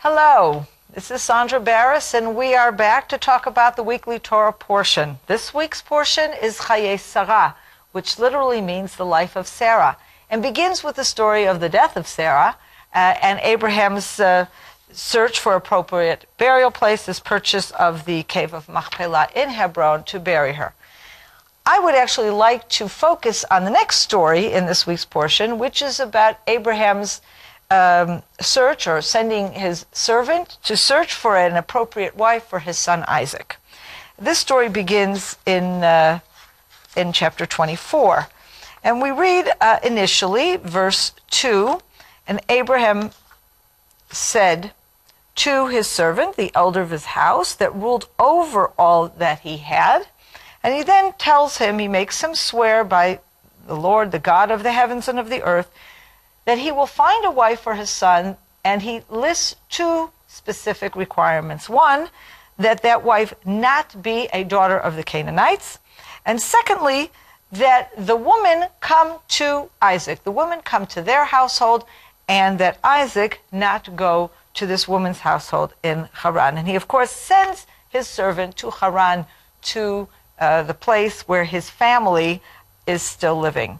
Hello, this is Sondra Baras, and we are back to talk about the weekly Torah portion. This week's portion is Chayei Sara, which literally means the life of Sarah, and begins with the story of the death of Sarah and Abraham's search for appropriate burial place, his purchase of the cave of Machpelah in Hebron to bury her. I would actually like to focus on the next story in this week's portion, which is about Abraham's search, or sending his servant to search for an appropriate wife for his son Isaac. This story begins in chapter 24. And we read initially verse 2, and Abraham said to his servant, the elder of his house, that ruled over all that he had. And he then tells him, he makes him swear by the Lord, the God of the heavens and of the earth, that he will find a wife for his son, and he lists two specific requirements. One, that that wife not be a daughter of the Canaanites, and secondly, that the woman come to Isaac, the woman come to their household, and that Isaac not go to this woman's household in Haran. And he, of course, sends his servant to Haran, to the place where his family is still living.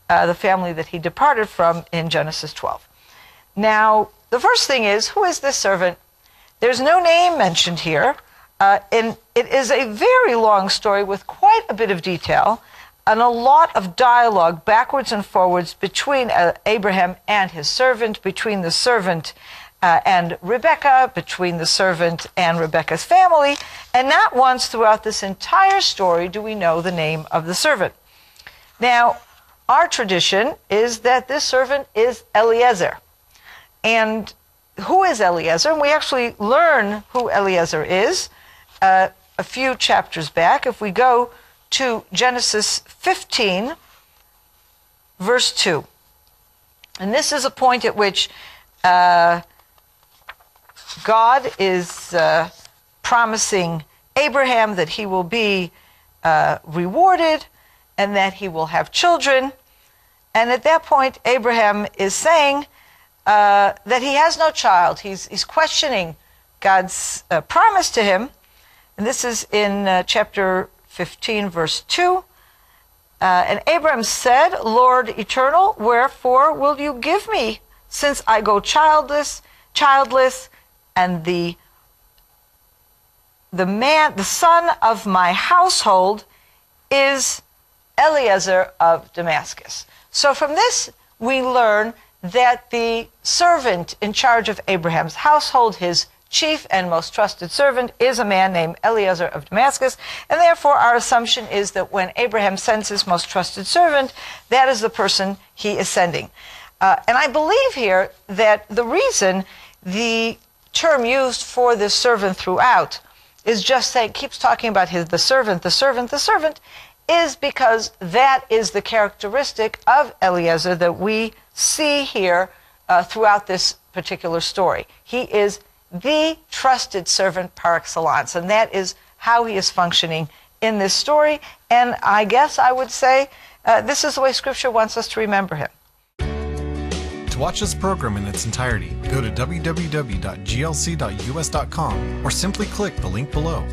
The family that he departed from in Genesis 12. Now, the first thing is, who is this servant? There's no name mentioned here, and it is a very long story with quite a bit of detail and a lot of dialogue backwards and forwards between Abraham and his servant, between the servant and Rebekah, between the servant and Rebekah's family, and not once throughout this entire story do we know the name of the servant. Now, our tradition is that this servant is Eliezer. And who is Eliezer? And we actually learn who Eliezer is a few chapters back. If we go to Genesis 15, verse 2. And this is a point at which God is promising Abraham that he will be rewarded and that he will have children. And at that point, Abraham is saying that he has no child. He's questioning God's promise to him. And this is in chapter 15, verse 2. And Abraham said, Lord eternal, wherefore will you give me, since I go childless, and the son of my household is Eliezer of Damascus. So from this, we learn that the servant in charge of Abraham's household, his chief and most trusted servant, is a man named Eliezer of Damascus. And therefore, our assumption is that when Abraham sends his most trusted servant, that is the person he is sending. And I believe here that the reason the term used for this servant throughout is just saying, keeps talking about the servant, is because that is the characteristic of Eliezer that we see here throughout this particular story. He is the trusted servant par excellence, and that is how he is functioning in this story. And I guess I would say this is the way Scripture wants us to remember him. To watch this program in its entirety, go to www.glc.us.com or simply click the link below.